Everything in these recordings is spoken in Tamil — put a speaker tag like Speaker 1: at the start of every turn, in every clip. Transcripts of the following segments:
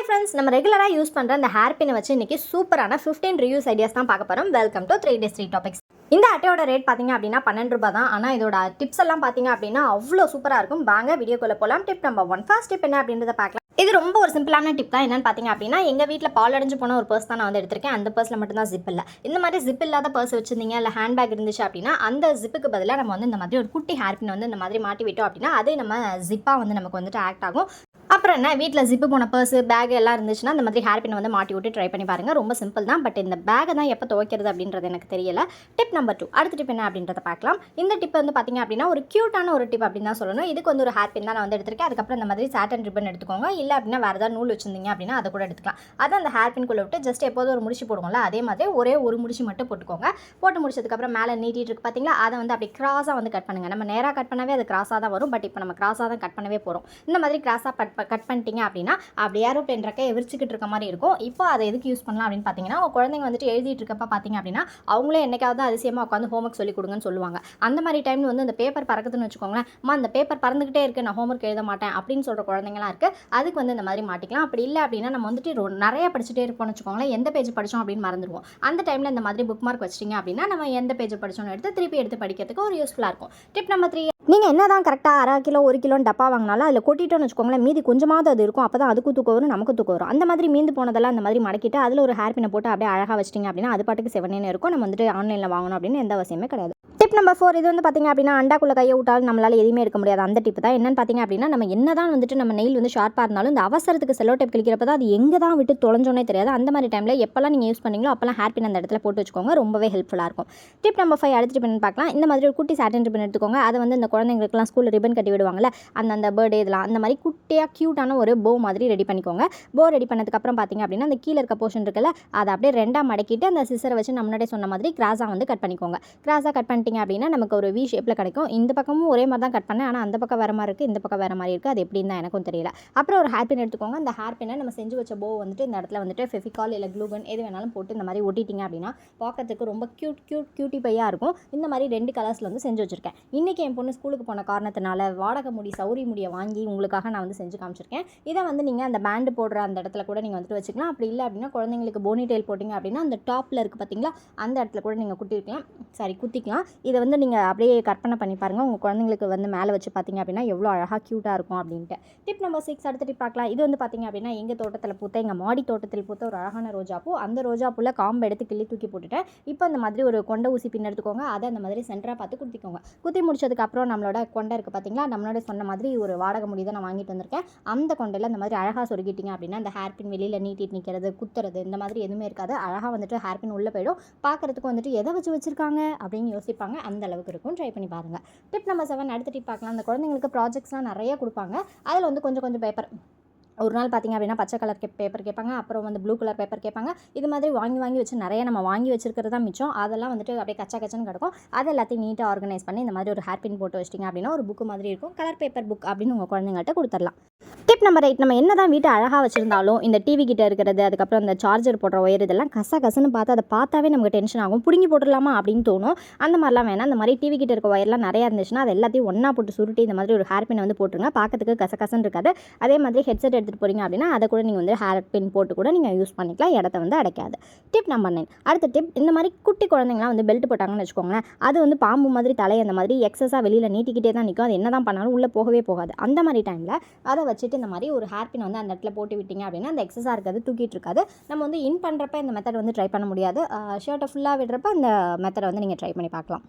Speaker 1: ஃப்ரெண்ட்ஸ், நம்ம ரெகுலராக யூஸ் பண்ணுற அந்த ஹேர் பின்னை வச்சு இன்றைக்கி சூப்பரான 15 ரிவ்யூஸ் ஐடியாஸ் தான் பார்க்க போகிறோம். Welcome to 3 days 3 topics. இந்த அட்டையோட ரேட் பார்த்தீங்க அப்படின்னா 12 ரூபாய் தான். ஆனால் இதோட டிப்ஸ் எல்லாம் பார்த்தீங்க அப்படின்னா அவ்வளோ சூப்பராக இருக்கும். வாங்க வீடியோக்குள்ளே போகலாம். Tip number 1. ஃபர்ஸ்ட் டிப் என்ன அப்படின்றத பார்க்கலாம். இது ரொம்ப ஒரு சிம்பிளான டிப் தான். என்னன்னு பார்த்தீங்க அப்படின்னா, எங்கள் வீட்டில் பால் அடைஞ்சு போன ஒரு பர்ஸ் தான் நான் வந்து எடுத்திருக்கேன். அந்த பர்ஸில் மட்டும்தான் ஜிப் இல்லை. இந்த மாதிரி ஜிப் இல்லாத பர்ஸ் வச்சிருந்தீங்க, இல்லை ஹேண்ட்பேக் இருந்துச்சு அப்படின்னா, அந்த ஜிப்புக்கு பதிலாக நம்ம வந்து இந்த மாதிரி ஒரு குட்டி ஹேர் பின் வந்து இந்த மாதிரி மாட்டி விட்டோம் அப்படின்னா, அது நம்ம ஜிப்பாக வந்து நமக்கு வந்துட்டு ஆக்ட் ஆகும். அப்புறம் என்ன, வீட்டில் ஜிப்பு போன பர்ஸு பேக் எல்லாம் இருந்துச்சுன்னா இந்த மாதிரி ஹேர் பின் வந்து மாட்டி விட்டு ட்ரை பண்ணி பாருங்கள். ரொம்ப சிம்பிள் தான். பட் இந்த பேக்கை தான் எப்போ துவைக்கிறது அப்படின்றது எனக்கு தெரியல. Tip number 2. அடுத்த டிப் என்ன அப்படின்றத பார்க்கலாம். இந்த டிப் வந்து பார்த்தீங்க அப்படின்னா ஒரு க்யூட்டான ஒரு டிப் அப்படின்னு தான் சொல்லணும். இதுக்கு வந்து ஒரு ஹேர் பின் தான் நான் வந்து எடுத்திருக்கேன். அதுக்கப்புறம் இந்த மாதிரி சாட்டன் ரிப்பன் எடுத்துக்கோங்க. இல்லை அப்படின்னா வேறு ஏதாவது நூல் வச்சிருந்தீங்க அப்படின்னா அதை கூட எடுத்துக்கலாம். அதை அந்த ஹேர் பின்குள்ளே விட்டு ஜஸ்ட் எப்போதும் ஒரு முடிச்சு போடுவோம்ல, அதே மாதிரி ஒரே ஒரு முடிச்சு மட்டும் போட்டுக்கோங்க. போட்டு முடிச்சதுக்கப்புறம் மேலே நீட்டிட்டு இருக்கு பார்த்தீங்களா, அதை வந்து அப்படி கிராஸாக வந்து கட் பண்ணுங்கள். நம்ம நேராக கட் பண்ணவே அது கிராஸாக தான் வரும். பட் இப்போ நம்ம கிராஸாக தான் கட் பண்ணவே போகிறோம். இந்த மாதிரி கிராஸாக கட் பண்ணிட்டீங்க அப்படின்னா அப்படி ஏரோப்ளேன் ரெக்கை எவிரிச்சிக்கிட்டு இருக்க மாதிரி இருக்கும். இப்போ அதை எதுக்கு யூஸ் பண்ணலாம் அப்படின்னு பார்த்தீங்கன்னா, குழந்தைங்க வந்துட்டு எழுதிட்டு இருக்கப்ப பார்த்தீங்க அப்படின்னா அவங்களே என்னைக்காவது அதிசயமாக உட்காந்து ஹோம்ஒர்க் சொல்லி கொடுங்கன்னு சொல்லுவாங்க. அந்த மாதிரி டைமில் வந்து அந்த பேப்பர் பறக்குதுன்னு வச்சுக்கோங்களேன், அந்த பேப்பர் பறந்துக்கிட்டே இருக்குது, நான் ஹோம்ஒர்க் எழுத மாட்டேன் அப்படின்னு சொல்கிற குழந்தைங்களாம் இருக்குது. அதுக்கு வந்து இந்த மாதிரி மாட்டிக்கலாம். அப்படி இல்லை அப்படின்னா நம்ம வந்துட்டு நிறைய படிச்சுட்டே இருப்போம்னு வச்சுக்கோங்களேன், எந்த பேஜ் படித்தோம் அப்படின்னு மறந்துடுவோம். அந்த டைமில் இந்த மாதிரி புக் மார்க் வச்சிட்டிங்க அப்படின்னா நம்ம எந்த பேஜ் படித்தோன்னு எடுத்து திருப்பி எடுத்து படிக்கிறதுக்கு ஒரு யூஸ்ஃபுல்லாக இருக்கும். Tip number 3. நீங்கள் என்ன தான் கரெக்டாக அரை கிலோ 1 கிலோ டப்பா வாங்கினாலும் அதில் கொட்டிட்டோன்னு வச்சுக்கோங்களேன், மீதி கொஞ்சமாவது அது இருக்கும். அப்போ தான் அதுக்கும் தூக்கம் வரும், நமக்கும் தூக்கம் வரும். அந்த மாதிரி மீந்து போனதெல்லாம் அந்த மாதிரி மடக்கிட்டு அதில் ஒரு ஹேர் பின்னை போட்டு அப்படியே அழகாக வச்சிட்டிங்க அப்படின்னா அது பாட்டுக்கு செவனேன்னு இருக்கும். நம்ம வந்துட்டு ஆன்லைனில் வாங்கணும் அப்படின்னு எந்த அவசியமே கிடையாது. Tip number 4. இது வந்து பார்த்தீங்க அப்படின்னா அண்டாக்குள்ளே கையை விட்டாலும் நம்மளால் எதுவுமே எடுக்க முடியாது. அந்த டிப் தான். என்னன்னு பார்த்தீங்க அப்படின்னா, நம்ம என்ன தான் வந்துட்டு நம்ம நெயில் வந்து ஷார்ப்பாக இருந்தாலும் இந்த அவசரத்துக்கு செல்லோ டேப் கிளிக்கிறப்ப தான் அது எங்கே தான் விட்டு தொலைஞ்சோன்னே தெரியாது. அந்த மாதிரி டைமில் எப்போல்லாம் நீங்கள் யூஸ் பண்ணீங்களோ அப்போல்லாம் ஹேர் பின் அந்த இடத்துல போட்டு வச்சுக்கோங்க. ரொம்பவே ஹெல்ப்ஃபுல்லாக இருக்கும். Tip number 5. அடுத்த டிப் பார்க்கலாம். இந்த மாதிரி ஒரு குட்டி சாட்டன் ரிப்பன் எடுத்துக்கோங்க. அதை வந்து இந்த குழந்தைங்களுக்குலாம் ஸ்கூலில் ரிப்பன் கட்டி விடுவாங்கல்ல, அந்த பர்த்டே இதெல்லாம் அந்த மாதிரி குட்டியாக க்யூட்டான ஒரு போ மாதிரி ரெடி பண்ணிக்கோங்க. போ ரெடி பண்ணதுக்கப்புறம் பார்த்தீங்க அப்படின்னா அந்த கீழே இருக்க போர்ஷன் இருக்குல்ல, அதை அப்படியே ரெண்டாக மடக்கிட்டு அந்த சிசரை வச்சு நம்ம முன்னாடி சொன்ன மாதிரி கிராஸாக வந்து கட் பண்ணிக்கோங்க. கிராஸாக கட் பண்ணிட்டீங்க அப்படின்னா நமக்கு ஒரு வி ஷேப்பில் கிடைக்கும். இந்த பக்கமும் ஒரே மாதிரி தான் கட் பண்ணேன், ஆனால் அந்த பக்கம் வேறு மாதிரி இருக்குது, இந்த பக்கம் வேறு மாதிரி இருக்குது. அது எப்படின்னு தான் எனக்கும் தெரியல. அப்புறம் ஒரு ஹேர் பின் எடுத்துக்கோங்க. அந்த ஹேர் பின்னை நம்ம செஞ்சு வச்ச போ வந்துட்டு இந்த இடத்துல வந்துட்டு ஃபெவிகால் இல்லை க்ளூகன் எது வேணாலும் போட்டு இந்த மாதிரி ஒட்டிட்டிங்க அப்படின்னா பார்க்கறதுக்கு ரொம்ப கியூட்டி பையாக இருக்கும். இந்த மாதிரி 2 கலர்ஸில் வந்து செஞ்சு வச்சுருக்கேன். இன்றைக்கி என் பொண்ணு ஸ்கூலுக்கு போன காரணத்தினால வாடகை முடி சௌரி முடியை வாங்கி உங்களுக்காக நான் வந்து செஞ்சு காமிச்சிருக்கேன். இதை வந்து நீங்கள் அந்த பேண்டு போடுற அந்த இடத்துல கூட நீங்கள் வந்துட்டு வச்சுக்கலாம். அப்படி இல்லை அப்படின்னா குழந்தைங்களுக்கு போனி டெயில் போட்டிங்க அப்படின்னா அந்த டாப்பில் இருக்குது பார்த்தீங்களா, அந்த இடத்துல கூட நீங்கள் குத்திக்கலாம். இதை வந்து நீங்கள் அப்படியே கற்பனை பண்ணி பாருங்கள். உங்கள் குழந்தைங்களுக்கு வந்து மேலே வச்சு பார்த்தீங்க அப்படின்னா எவ்வளோ அழகாக க்யூட்டாக இருக்கும் அப்படின்ட்டு. Tip number 6. அடுத்த டிப் பார்க்கலாம். இது வந்து பார்த்தீங்க அப்படின்னா எங்கள் தோட்டத்தில் பூத்த, எங்கள் மாடி தோட்டத்தில் பூத்த ஒரு அழகான ரோஜாப்பூ. அந்த ரோஜாப்பூவில் காம்பை எடுத்து கிள்ளி தூக்கி போட்டுட்டேன். இப்போ இந்த மாதிரி ஒரு கொண்டை ஊசி பின் எடுத்துக்கோங்க. அதை அந்த மாதிரி சென்டராக பார்த்து குத்திக்கோங்க. குத்தி முடிச்சதுக்கப்புறம் நம்மளோட கொண்டை இருக்குது பார்த்தீங்களா, நம்மளோட சொன்ன மாதிரி ஒரு வாடகை முடி தான் நான் வாங்கிட்டு வந்திருக்கேன். அந்த கொண்டையில் இந்த மாதிரி அழகாக சொருகிட்டிங்க அப்படின்னா அந்த ஹேர் பின் வெளியில் நீட்டிட்டு நிற்கிறது, குத்துறது இந்த மாதிரி எதுவுமே இருக்காது. அழகாக வந்துட்டு ஹேர் பின் உள்ளே போயிடும். பார்க்குறதுக்கு வந்துட்டு எதை வச்சுருக்காங்க அப்படின்னு யோசிப்பாங்க. அந்த அளவுக்கு இருக்கும். ட்ரை பண்ணி பாருங்கள். Tip number 7. அடுத்த டிப் பார்க்கலாம். அந்த குழந்தைங்களுக்கு ப்ராஜெக்ட்ஸ்லாம் நிறைய கொடுப்பாங்க. அதில் வந்து கொஞ்சம் பேப்பர் ஒரு நாள் பார்த்திங்க அப்படின்னா பச்சை கலர் பேப்பர் கேட்பாங்க, அப்புறம் வந்து ப்ளூ கலர் பேப்பர் கேட்பாங்க. இது மாதிரி வாங்கி வச்சு நிறைய நம்ம வாங்கி வச்சுருக்கிறது தான் மிச்சம். அதெல்லாம் வந்துட்டு அப்படியே கச்சன்னு கிடக்கும். அது எல்லாத்தையும் நீட்டாக ஆர்கனைஸ் பண்ணி இந்த மாதிரி ஒரு ஹேர் பின் போட்டு வச்சிட்டிங்க அப்படின்னா ஒரு புக்கு மாதிரி இருக்கும். கலர் பேப்பர் புக் அப்படின்னு உங்கள் குழந்தைங்கள்ட்ட கொடுத்துடலாம். Tip number 8. நம்ம என்ன தான் வீட்டை அழகாக வச்சுருந்தாலும் இந்த டிவி கிட்ட இருக்கிறது, அதுக்கப்புறம் இந்த சார்ஜர் போடுற ஒயர் இதெல்லாம் கசன்னு பார்த்து அதை பார்த்தாவே நமக்கு டென்ஷன் ஆகும். பிடுங்கி போட்டுடலாமா அப்படின்னு தோணும். அந்த மாதிரிலாம் வேணாம். இந்த மாதிரி டிவி கிட்ட இருக்க ஒயர்லாம் நிறையா இருந்துச்சுன்னா அது எல்லாத்தையும் ஒன்றா போட்டு சுருட்டி இந்த மாதிரி ஒரு ஹேர் பின் வந்து போட்டுருங்க. பார்க்கறதுக்கு கசன்னு இருக்காது. அதே மாதிரி ஹெட்செட் எடுத்துகிட்டு போகிறீங்க அப்படின்னா அதை கூட நீங்கள் வந்து ஹேர் பின் போட்டு கூட நீங்கள் யூஸ் பண்ணிக்கலாம். இடத்த வந்து அடைக்காது. Tip number 9. அடுத்த டிப், இந்த மாதிரி குட்டி குழந்தைங்களாம் வந்து பெல்ட் போட்டாங்கன்னு வச்சுக்கோங்களேன், அது வந்து பாம்பு மாதிரி தலை அந்த மாதிரி எக்ஸஸாக வெளியில் நீட்டிக்கிட்டே தான் நிற்கும். அது என்ன தான் பண்ணாலும் உள்ளே போகவே போகாது. அந்த மாதிரி டைமில் அதை வச்சுட்டு இந்த மாதிரி ஒரு ஹேர் பின் வந்து அந்த இடத்துல போட்டு விட்டிங்க அப்படின்னா அந்த எக்ஸஸாக இருக்காது, தூக்கிட்டு இருக்காது. நம்ம வந்து இன் பண்ணுறப்ப இந்த மெத்தட் வந்து ட்ரை பண்ண முடியாது. ஷர்ட்டை ஃபுல்லாக விடுறப்ப அந்த மெத்தடை வந்து நீங்கள் ட்ரை பண்ணி பார்க்கலாம்.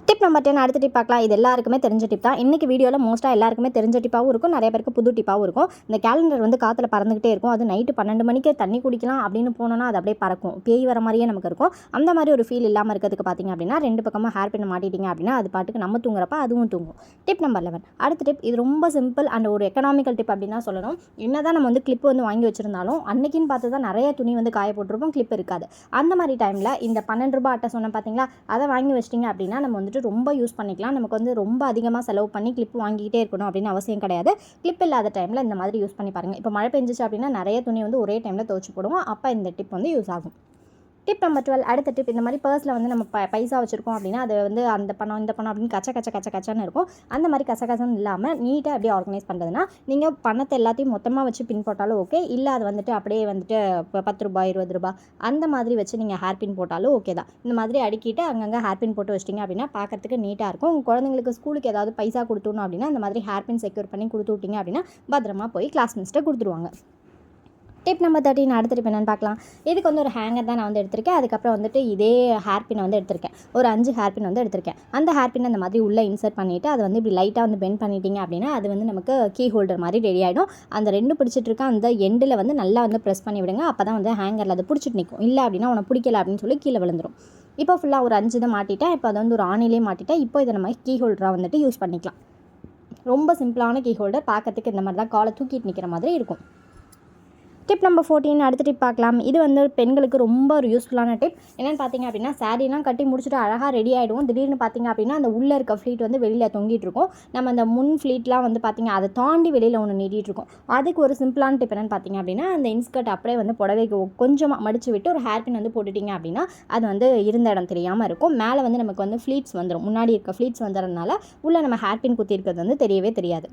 Speaker 1: Tip number 10. அடுத்த டிப் பார்க்கலாம். இது எல்லாருக்குமே தெரிஞ்ச டிப் தான். இன்றைக்கி வீடியோவில் மோஸ்ட்டாக எல்லாருக்குமே தெரிஞ்ச டிப்பாகவும் இருக்கும், நிறைய பேருக்கு புது டிப்பாகவும் இருக்கும். இந்த கேலண்டர் வந்து காற்றுல பறந்துக்கிட்டே இருக்கும். அது நைட்டு 12 மணிக்கு தண்ணி குடிக்கலாம் அப்படின்னு போனோன்னா அது அப்படியே பறக்கும். பேய் வர மாதிரியே நமக்கு இருக்கும். அந்த மாதிரி ஒரு ஃபீல் இல்லாமல் இருக்கிறதுக்கு பார்த்தீங்க அப்படின்னா 2 பக்கமாக ஹேர் பின் மாட்டிட்டிங்க அப்படின்னா அது பாட்டுக்கு நம்ம தூங்குறப்ப அதுவும் தூங்கும். Tip number 11. அடுத்த டிப், இது ரொம்ப சிம்பிள் அண்ட் ஒரு எக்கனாமிக்கல் டிப் அப்படின்னு சொல்லணும். என்ன தான் நம்ம வந்து கிளிப் வந்து வாங்கி வச்சுருந்தாலும் அன்றைக்கின்னு பார்த்து தான் நிறைய துணி வந்து காய போட்டிருப்போம், கிளிப் இருக்காது. அந்த மாதிரி டைமில் இந்த 12 ரூபாய் அட்டை சொன்ன பார்த்தீங்களா, அதை வாங்கி வச்சிட்டிங்க அப்படின்னா நம்ம வந்துட்டு ரொம்ப யூஸ் பண்ணிக்கலாம். நமக்கு வந்து ரொம்ப அதிகமாக செலவு பண்ணி கிளிப் வாங்கிக்கிட்டே இருக்கணும் அப்படின்னு அவசியம் கிடையாது. கிளிப் இல்லாத டைமில் இந்த மாதிரி யூஸ் பண்ணி பாருங்கள். இப்போ மழை பெஞ்சிச்சு அப்படின்னா நிறைய துணி வந்து ஒரே டைமில் துவைச்சு போடுவோம். அப்போ இந்த டிப் வந்து யூஸ் ஆகும். டிப் நம்பர் 12 அடுத்த டிப். இந்த மாதிரி பர்ஸில் வந்து நம்ம பைசா வச்சுருக்கோம் அப்படின்னா அது வந்து அந்த பணம் இந்த பணம் அப்படின்னு கச்சன்னு இருக்கும். அந்த மாதிரி கச்சன்னு இல்லாமல் நீட்டாக எப்படி ஆர்கனைஸ் பண்ணுறதுனா, நீங்கள் பணத்தை எல்லாத்தையும் மொத்தமாக வச்சு பின் போட்டாலும் ஓகே, இல்லை அது வந்துட்டு அப்படியே வந்துட்டு இப்போ ₹10 ₹20 அந்த மாதிரி வச்சு நீங்கள் ஹேர் பின் போட்டாலும் ஓகே தான். இந்த மாதிரி அடுக்கிட்டு அங்கங்கே ஹேர் பின் போட்டு வச்சிட்டிங்க அப்படின்னா பார்க்கறதுக்கு நீட்டாக இருக்கும். உங்கள் குழந்தைங்களுக்கு ஸ்கூலுக்கு ஏதாவது பைசா கொடுத்தோணும் அப்படின்னா இந்த மாதிரி ஹேர் பின் செக்யூர் பண்ணி கொடுத்து விட்டிங்க அப்படின்னா பத்திரமா போய் கிளாஸ் மிஸ்ட்டை கொடுத்துருவாங்க. டிப் நம்பர் 13 அடுத்த டிப் என்னென்னு பார்க்கலாம். இதுக்கு வந்து ஒரு ஹேங்கர் தான் நான் வந்து எடுத்திருக்கேன். அதுக்கப்புறம் வந்துட்டு இதே ஹேர் பின் வந்து எடுத்திருக்கேன். ஒரு 5 ஹேர் பின் வந்து எடுத்திருக்கேன். அந்த ஹேர் பின் அந்த மாதிரி உள்ளே இன்சர்ட் பண்ணிவிட்டு அதை வந்து இப்படி லைட்டாக வந்து பெண்ட் பண்ணிட்டீங்க அப்படின்னா அது வந்து நமக்கு கீ ஹோல்டர் மாதிரி ரெடி ஆகிடும். அந்த 2 பிடிச்சிட்டு இருக்க அந்த எண்டில் வந்து நல்லா வந்து ப்ரெஸ் பண்ணி விடுங்க. அப்போ தான் வந்து ஹேங்கரில் அது பிடிச்சிட்டு நிற்கும். இல்லை அப்படின்னா உனக்கு பிடிக்கல அப்படின்னு சொல்லி கீழே விழுந்துடும். இப்போ ஃபுல்லாக ஒரு 5 இதை மாட்டிட்டேன். இப்போ அதை வந்து ஒரு ஆணிலே மாட்டிட்டேன். இப்போ இதை நம்ம கீ ஹோல்டராக வந்துட்டு யூஸ் பண்ணிக்கலாம். ரொம்ப சிம்பிளான கீ ஹோல்டர், பார்க்கறதுக்கு இந்த மாதிரி தான் காலை தூக்கிட்டு நிற்கிற மாதிரி இருக்கும். டிப் நம்பர் 14 அடுத்த டிப் பார்க்கலாம். இது வந்து பெண்களுக்கு ரொம்ப ஒரு யூஸ்ஃபுல்லான டிப். என்னென்னு பார்த்தீங்க அப்படின்னா, சாரீலாம் கட்டி முடிச்சுட்டு அழகாக ரெடி ஆகிடுவோம். திடீர்னு பார்த்தீங்க அப்படின்னா அந்த உள்ளே இருக்க ஃப்ளீட் வந்து வெளியில் தொங்கிட்டு இருக்கும். நம்ம அந்த முன் ஃப்ளீட்லாம் வந்து பார்த்தீங்க அதை தாண்டி வெளியில் ஒன்று நீட்டிகிட்டு இருக்கும். அதுக்கு ஒரு சிம்பிளான டிப் என்னென்னு பார்த்தீங்க அப்படின்னா, அந்த இன்ஸ்கர்ட் அப்படியே வந்து புடவைக்கு கொஞ்சமாக மடித்து விட்டு ஒரு ஹேர் பின் வந்து போட்டுட்டிங்க அப்படின்னா அது வந்து இருந்த இடம் தெரியாமல் இருக்கும். மேலே வந்து நமக்கு வந்து ஃப்ளீட்ஸ் வந்துடும். முன்னாடி இருக்க ஃப்ளீட்ஸ் வந்துடுறதுனால உள்ளே நம்ம ஹேர் பின் குத்தி இருக்கிறது வந்து தெரியவே தெரியாது.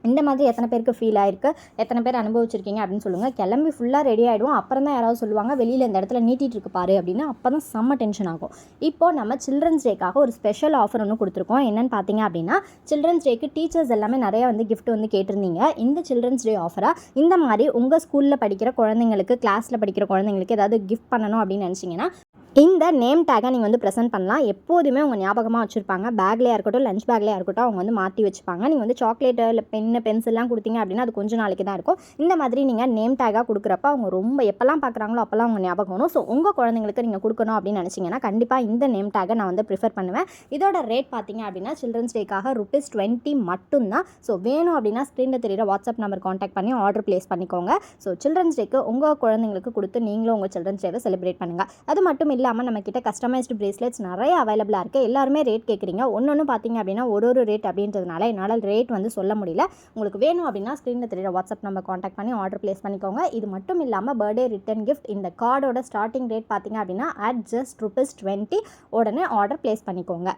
Speaker 1: இந்த மாதிரி எத்தனை பேருக்கு ஃபீல் ஆயிருக்கு, எத்தனை பேர் அனுபவிச்சிருக்கீங்க அப்படின்னு சொல்லுங்கள். கிளம்பி ஃபுல்லாக ரெடி ஆகிடுவோம். அப்புறம் தான் யாராவது சொல்லுவாங்க வெளியில் இந்த இடத்துல நீட்டிகிட்டு இருக்கு பாரு அப்படின்னு. அப்போ தான் செம்ம டென்ஷன் ஆகும். இப்போது நம்ம சில்ட்ரன்ஸ் டேக்காக ஒரு ஸ்பெஷல் ஆஃபர் ஒன்று கொடுத்துருக்கோம். என்னென்னு பார்த்தீங்க அப்படின்னா, சில்ட்ரன்ஸ் டேக்கு டீச்சர்ஸ் எல்லாமே நிறையா வந்து கிஃப்ட் வந்து கேட்டிருந்தீங்க. இந்த சில்ட்ரன்ஸ் டே ஆஃபராக இந்த மாதிரி உங்கள் ஸ்கூலில் படிக்கிற குழந்தைங்களுக்கு, கிளாஸில் படிக்கிற குழந்தைங்களுக்கு ஏதாவது கிஃப்ட் பண்ணணும் அப்படின்னு நினச்சிங்கன்னா இந்த நேம் டேக்கை நீங்கள் வந்து ப்ரெசென்ட் பண்ணலாம். எப்போதுமே அவங்க ஞாபகமாக வச்சுருப்பாங்க. பேக்லேயே இருக்கட்டும், லஞ்ச் பேக்லேயே இருக்கட்டும், அவங்க வந்து மாற்றி வச்சுப்பாங்க. நீங்கள் வந்து சாக்லேட்டு இல்லை பென்சில்லாம் கொடுத்தீங்க அப்படின்னா அது கொஞ்சம் நாளைக்கு தான் இருக்கும். இந்த மாதிரி நீங்கள் நேம் டேக்காக கொடுக்குறப்ப அவங்க ரொம்ப எப்போல்லாம் பார்க்குறாங்களோ அப்போல்லாம் அவங்க ஞாபகம் வரும். ஸோ உங்கள் குழந்தைங்களுக்கு நீங்கள் கொடுக்கணும் அப்படின்னு நினச்சிங்கன்னா கண்டிப்பாக இந்த நேம் டேக்கை நான் வந்து ப்ரிஃபர் பண்ணுவேன். இதோட ரேட் பார்த்தீங்க அப்படின்னா சில்ட்ரன்ஸ் டேக்காக ₹20 மட்டும்தான். ஸோ வேணும் அப்படின்னா ஸ்க்ரீனில் தெரியுற வாட்ஸ்அப் நம்பர் காண்டாக்ட் பண்ணி ஆர்டர் ப்ளேஸ் பண்ணிக்கோங்க. ஸோ சில்ட்ரன்ஸ் டேக்கு உங்கள் குழந்தைங்களுக்கு கொடுத்து நீங்களும் உங்கள் சில்ட்ரன்ஸ் டேவை செலிப்ரேட் பண்ணுங்கள். அது மட்டும் இல்லாமல் நம்மக்கிட்ட கஸ்டமைஸ்டு பிரேஸ்லெட்ஸ் நிறைய அவைலபிளாக இருக்குது. எல்லாருமே ரேட் கேட்குறீங்க. ஒன்று பார்த்தீங்க அப்படின்னா ஒரு ரேட் அப்படின்றதுனால என்னால் ரேட் வந்து சொல்ல முடியல. உங்களுக்கு வேணும் அப்படின்னா ஸ்க்ரீனில் தெரியுற வாட்ஸ்அப் நம்பர் காண்டாக்ட் பண்ணி ஆர்டர் ப்ளேஸ் பண்ணிக்கோங்க. இது மட்டும் இல்லாமல் பர்த்டே ரிட்டர்ன் கிஃப்ட் இந்த கார்டோட ஸ்டார்டிங் ரேட் பார்த்தீங்க அப்படின்னா just ₹20 உடனே ஆர்டர் ப்ளேஸ் பண்ணிக்கோங்க.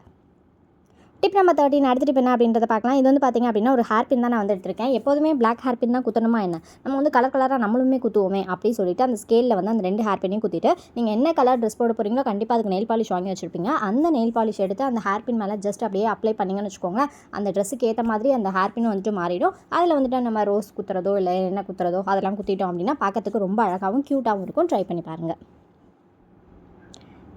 Speaker 1: டிப் நம்பர் 13 அடுத்த டிப் என்ன அப்படின்றத பார்க்கலாம். இது வந்து பார்த்திங்க அப்படின்னா ஒரு ஹேர் பின் தான் நான் வந்து எடுத்திருக்கேன். எப்போதுமே பிளாக் ஹேர் பின் தான் குத்தணுமா என்ன, நம்ம வந்து கலராக நம்மளுமே குத்துவோமே அப்படின்னு சொல்லிட்டு அந்த ஸ்கேலில் வந்து அந்த 2 ஹேர் பின்னையும் குத்திட்டு நீங்கள் என்ன கலர் ட்ரெஸ் போட போகிறீங்களோ கண்டிப்பாக அதுக்கு நெயில் பாலிஷ் வாங்கி வச்சுருப்பீங்க. அந்த நெயில் பாலிஷ் எடுத்து அந்த ஹேர் பின் மேலே ஜஸ்ட் அப்படியே அப்ளை பண்ணிங்கன்னு வச்சுக்கோங்க. அந்த ட்ரெஸ்ஸுக்கு ஏற்ற மாதிரி அந்த ஹேர் பின் வந்துட்டு மாறிடும். அதில் வந்துட்டு நம்ம ரோஸ் குத்துறதோ இல்லை என்ன குத்துறதோ அதெல்லாம் குத்திட்டோம் அப்படின்னா பார்க்கறதுக்கு ரொம்ப அழகாகவும் க்யூட்டாகவும் இருக்கும். ட்ரை பண்ணி பாருங்கள்.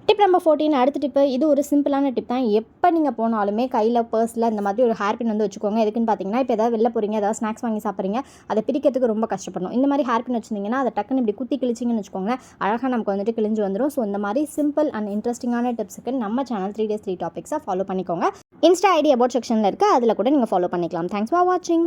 Speaker 1: டிப் நம்பர் 14 அடுத்த டிப்பு. இது ஒரு சிம்பிளான டிப் தான். எப்போ நீங்கள் போனாலுமே கையில் பர்ஸில் இந்த மாதிரி ஒரு ஹேர் பின் வந்து வச்சுக்கோங்க. எதுக்குன்னு பார்த்தீங்கன்னா, இப்போ ஏதாவது வெளில போகிறீங்க, ஏதாவது ஸ்நாக்ஸ் வாங்கி சாப்பிட்றீங்க, அதை பிரிக்கிறதுக்கு ரொம்ப கஷ்டப்படணும். இந்த மாதிரி ஹேர் பின் வச்சுருந்தீங்கன்னா அதை டக்குன்னு இப்படி குத்தி கிழிச்சிங்கன்னு வச்சுக்கோங்களேன், அழகாக நமக்கு வந்துட்டு கிழிஞ்சு வந்துடும். ஸோ இந்த மாதிரி சிம்பிள் அண்ட் இன்ட்ரெஸ்டிங்கான டிப்ஸுக்கு நம்ம சேனல் 3 days 3 topics ஃபாலோ பண்ணிக்கோங்க. இன்ஸ்டா ஐடி அபவுட் செக்ஷனில் இருக்குது, அதில் கூட நீங்கள் ஃபாலோ பண்ணிக்கலாம். தேங்க்ஸ் ஃபார் வாட்சிங்.